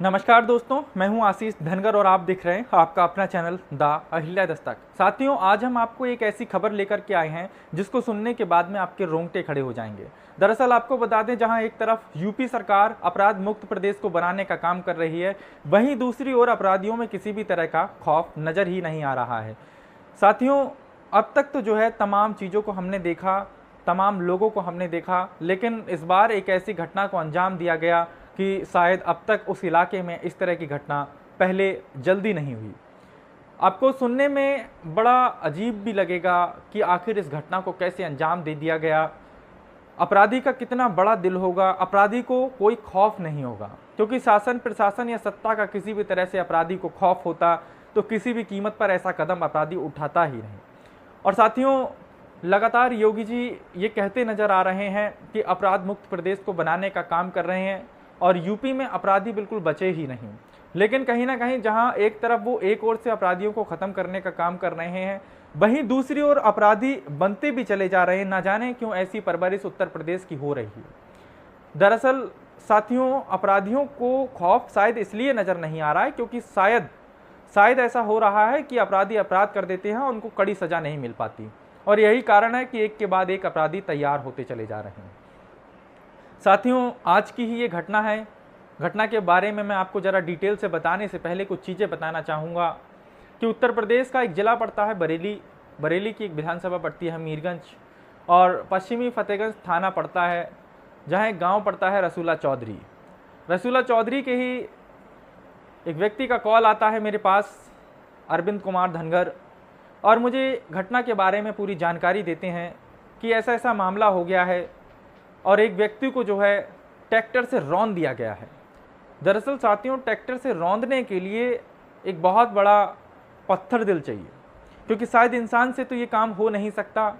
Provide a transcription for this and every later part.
नमस्कार दोस्तों, मैं हूं आशीष धनगर और आप देख रहे हैं आपका अपना चैनल द अहिल्या दस्तक। साथियों, आज हम आपको एक ऐसी खबर लेकर के आए हैं जिसको सुनने के बाद में आपके रोंगटे खड़े हो जाएंगे। दरअसल आपको बता दें, जहां एक तरफ यूपी सरकार अपराध मुक्त प्रदेश को बनाने का काम कर रही है, वहीं दूसरी ओर अपराधियों में किसी भी तरह का खौफ नजर ही नहीं आ रहा है। साथियों, अब तक तो जो है तमाम चीज़ों को हमने देखा, तमाम लोगों को हमने देखा, लेकिन इस बार एक ऐसी घटना को अंजाम दिया गया कि शायद अब तक उस इलाके में इस तरह की घटना पहले जल्दी नहीं हुई। आपको सुनने में बड़ा अजीब भी लगेगा कि आखिर इस घटना को कैसे अंजाम दे दिया गया। अपराधी का कितना बड़ा दिल होगा, अपराधी को कोई खौफ नहीं होगा, क्योंकि शासन प्रशासन या सत्ता का किसी भी तरह से अपराधी को खौफ होता तो किसी भी कीमत पर ऐसा कदम अपराधी उठाता ही नहीं। और साथियों, लगातार योगी जी ये कहते नजर आ रहे हैं कि अपराध मुक्त प्रदेश को बनाने का काम कर रहे हैं और यूपी में अपराधी बिल्कुल बचे ही नहीं। लेकिन कहीं ना कहीं जहां एक तरफ वो एक ओर से अपराधियों को खत्म करने का काम कर रहे हैं, वहीं दूसरी ओर अपराधी बनते भी चले जा रहे हैं। ना जाने क्यों ऐसी परवरिश उत्तर प्रदेश की हो रही है। दरअसल साथियों, अपराधियों को खौफ शायद इसलिए नजर नहीं आ रहा है क्योंकि शायद ऐसा हो रहा है कि अपराधी अपराध कर देते हैं, उनको कड़ी सजा नहीं मिल पाती, और यही कारण है कि एक के बाद एक अपराधी तैयार होते चले जा रहे हैं। साथियों, आज की ही ये घटना है। घटना के बारे में मैं आपको ज़रा डिटेल से बताने से पहले कुछ चीज़ें बताना चाहूँगा कि उत्तर प्रदेश का एक ज़िला पड़ता है बरेली की एक विधानसभा पड़ती है मीरगंज, और पश्चिमी फतेहगंज थाना पड़ता है, जहाँ एक गांव पड़ता है रसूला चौधरी के ही एक व्यक्ति का कॉल आता है मेरे पास, अरविंद कुमार धनगर, और मुझे घटना के बारे में पूरी जानकारी देते हैं कि ऐसा ऐसा मामला हो गया है और एक व्यक्ति को जो है ट्रैक्टर से रौंद दिया गया है। दरअसल साथियों, ट्रैक्टर से रौंदने के लिए एक बहुत बड़ा पत्थर दिल चाहिए, क्योंकि शायद इंसान से तो ये काम हो नहीं सकता।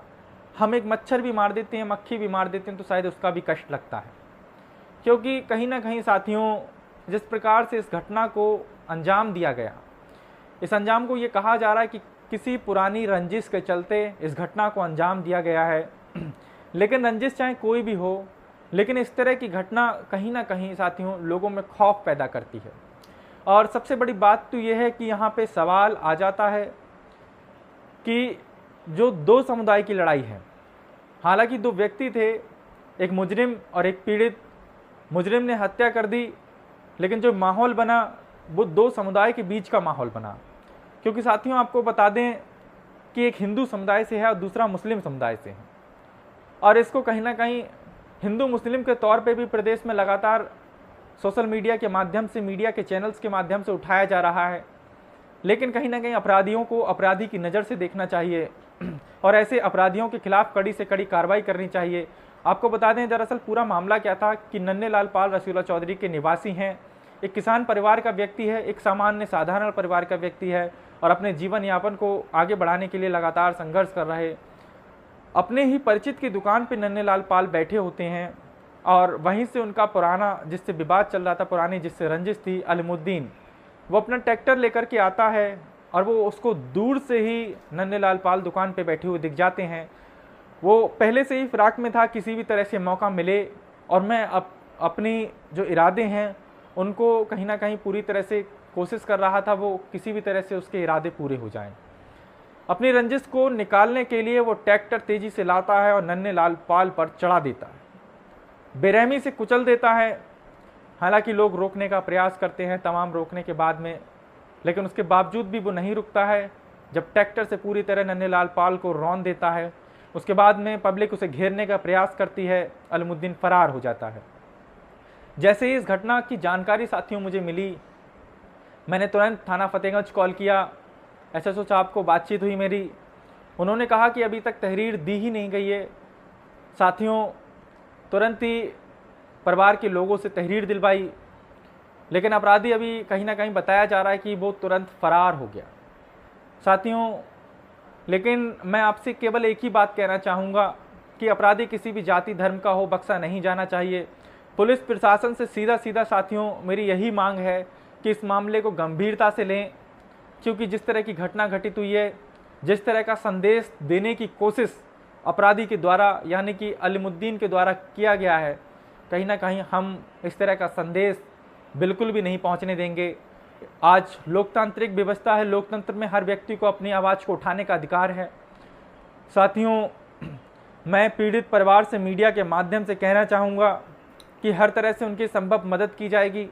हम एक मच्छर भी मार देते हैं, मक्खी भी मार देते हैं, तो शायद उसका भी कष्ट लगता है। क्योंकि कहीं ना कहीं साथियों, जिस प्रकार से इस घटना को अंजाम दिया गया, इस अंजाम को ये कहा जा रहा है कि किसी पुरानी रंजिश के चलते इस घटना को अंजाम दिया गया है। लेकिन रंजिश चाहे कोई भी हो, लेकिन इस तरह की घटना कहीं ना कहीं साथियों लोगों में खौफ पैदा करती है। और सबसे बड़ी बात तो यह है कि यहाँ पे सवाल आ जाता है कि जो दो समुदाय की लड़ाई है, हालांकि दो व्यक्ति थे, एक मुजरिम और एक पीड़ित। मुजरिम ने हत्या कर दी, लेकिन जो माहौल बना वो दो समुदाय के बीच का माहौल बना। क्योंकि साथियों, आपको बता दें कि एक हिंदू समुदाय से है और दूसरा मुस्लिम समुदाय से है, और इसको कहीं ना कहीं हिंदू मुस्लिम के तौर पे भी प्रदेश में लगातार सोशल मीडिया के माध्यम से, मीडिया के चैनल्स के माध्यम से उठाया जा रहा है। लेकिन कहीं ना कहीं अपराधियों को अपराधी की नज़र से देखना चाहिए और ऐसे अपराधियों के खिलाफ कड़ी से कड़ी कार्रवाई करनी चाहिए। आपको बता दें, दरअसल पूरा मामला क्या था कि नन्हे लाल पाल रसूला चौधरी के निवासी हैं, एक किसान परिवार का व्यक्ति है, एक सामान्य साधारण परिवार का व्यक्ति है, और अपने जीवन यापन को आगे बढ़ाने के लिए लगातार संघर्ष कर रहे। अपने ही परिचित की दुकान पे नन्हे लाल पाल बैठे होते हैं, और वहीं से उनका पुराना जिससे विवाद चल रहा था, पुरानी जिससे रंजिश थी, अलमुद्दीन, वो अपना ट्रैक्टर लेकर के आता है और वो उसको दूर से ही नन्हे लाल पाल दुकान पे बैठे हुए दिख जाते हैं। वो पहले से ही फिराक में था, किसी भी तरह से मौका मिले और मैं अपनी जो इरादे हैं उनको कहीं ना कहीं पूरी तरह से कोशिश कर रहा था, वो किसी भी तरह से उसके इरादे पूरे हो जाएं। अपनी रंजिश को निकालने के लिए वो ट्रैक्टर तेजी से लाता है और नन्हे लाल पाल पर चढ़ा देता है, बेरहमी से कुचल देता है। हालांकि लोग रोकने का प्रयास करते हैं तमाम रोकने के बाद में, लेकिन उसके बावजूद भी वो नहीं रुकता है। जब ट्रैक्टर से पूरी तरह नन्हे लाल पाल को रौंद देता है, उसके बाद में पब्लिक उसे घेरने का प्रयास करती है, अलमुद्दीन फरार हो जाता है। जैसे ही इस घटना की जानकारी साथियों मुझे मिली, मैंने तुरंत थाना फतेहगंज कॉल किया। एसएसओ साहब को बातचीत हुई मेरी, उन्होंने कहा कि अभी तक तहरीर दी ही नहीं गई है। साथियों, तुरंत ही परिवार के लोगों से तहरीर दिलवाई, लेकिन अपराधी अभी कहीं ना कहीं बताया जा रहा है कि वो तुरंत फरार हो गया। साथियों, लेकिन मैं आपसे केवल एक ही बात कहना चाहूँगा कि अपराधी किसी भी जाति धर्म का हो, बख्शा नहीं जाना चाहिए। पुलिस प्रशासन से सीधा सीधा साथियों मेरी यही मांग है कि इस मामले को गंभीरता से लें, क्योंकि जिस तरह की घटना घटित हुई है, जिस तरह का संदेश देने की कोशिश अपराधी के द्वारा यानी कि अलमुद्दीन के द्वारा किया गया है, कहीं ना कहीं हम इस तरह का संदेश बिल्कुल भी नहीं पहुंचने देंगे। आज लोकतांत्रिक व्यवस्था है, लोकतंत्र में हर व्यक्ति को अपनी आवाज़ को उठाने का अधिकार है। साथियों, मैं पीड़ित परिवार से मीडिया के माध्यम से कहना चाहूँगा कि हर तरह से उनकी संभव मदद की जाएगी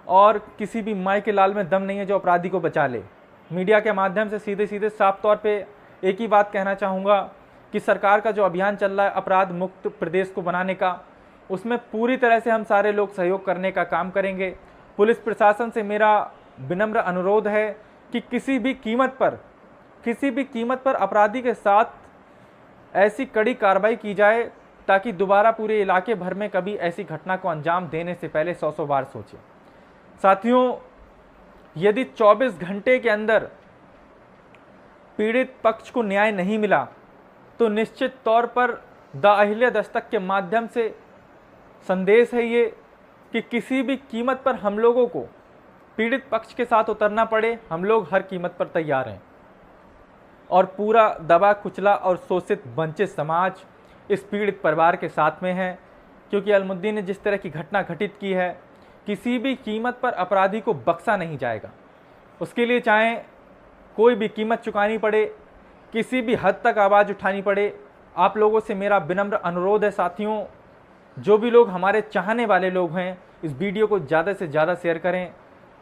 और किसी भी माई के लाल में दम नहीं है जो अपराधी को बचा ले। मीडिया के माध्यम से सीधे सीधे साफ तौर पे एक ही बात कहना चाहूँगा कि सरकार का जो अभियान चल रहा है अपराध मुक्त प्रदेश को बनाने का, उसमें पूरी तरह से हम सारे लोग सहयोग करने का काम करेंगे। पुलिस प्रशासन से मेरा विनम्र अनुरोध है कि किसी भी कीमत पर अपराधी के साथ ऐसी कड़ी कार्रवाई की जाए ताकि दोबारा पूरे इलाके भर में कभी ऐसी घटना को अंजाम देने से पहले 100 बार सोचें। साथियों, यदि 24 घंटे के अंदर पीड़ित पक्ष को न्याय नहीं मिला तो निश्चित तौर पर द अहिल्या दस्तक के माध्यम से संदेश है ये कि किसी भी कीमत पर हम लोगों को पीड़ित पक्ष के साथ उतरना पड़े, हम लोग हर कीमत पर तैयार हैं। और पूरा दबा कुचला और शोषित वंचित समाज इस पीड़ित परिवार के साथ में है, क्योंकि अलमुद्दीन ने जिस तरह की घटना घटित की है, किसी भी कीमत पर अपराधी को बख्शा नहीं जाएगा। उसके लिए चाहे कोई भी कीमत चुकानी पड़े, किसी भी हद तक आवाज़ उठानी पड़े। आप लोगों से मेरा विनम्र अनुरोध है साथियों, जो भी लोग हमारे चाहने वाले लोग हैं, इस वीडियो को ज़्यादा से ज़्यादा शेयर करें।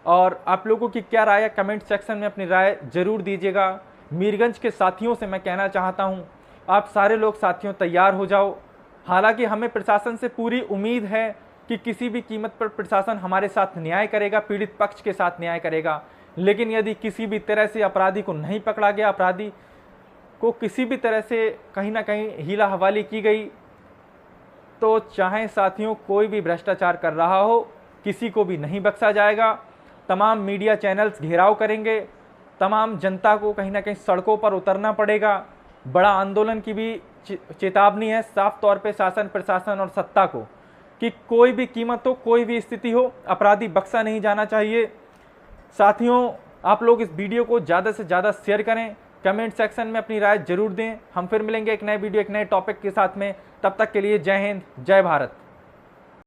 और आप लोगों की क्या राय है कमेंट सेक्शन में अपनी राय ज़रूर दीजिएगा। मीरगंज के साथियों से मैं कहना चाहता हूं, आप सारे लोग साथियों तैयार हो जाओ। हालांकि हमें प्रशासन से पूरी उम्मीद है कि किसी भी कीमत पर प्रशासन हमारे साथ न्याय करेगा, पीड़ित पक्ष के साथ न्याय करेगा। लेकिन यदि किसी भी तरह से अपराधी को नहीं पकड़ा गया, अपराधी को किसी भी तरह से कहीं ना कहीं हीला हवाली की गई, तो चाहे साथियों कोई भी भ्रष्टाचार कर रहा हो, किसी को भी नहीं बख्शा जाएगा। तमाम मीडिया चैनल्स घेराव करेंगे, तमाम जनता को कहीं ना कहीं सड़कों पर उतरना पड़ेगा। बड़ा आंदोलन की भी चेतावनी है साफ तौर पे शासन, प्रशासन और सत्ता को कि कोई भी कीमत हो, कोई भी स्थिति हो, अपराधी बख्शा नहीं जाना चाहिए। साथियों, आप लोग इस वीडियो को ज़्यादा से ज़्यादा शेयर करें, कमेंट सेक्शन में अपनी राय जरूर दें। हम फिर मिलेंगे एक नए वीडियो, एक नए टॉपिक के साथ में। तब तक के लिए जय हिंद, जय भारत।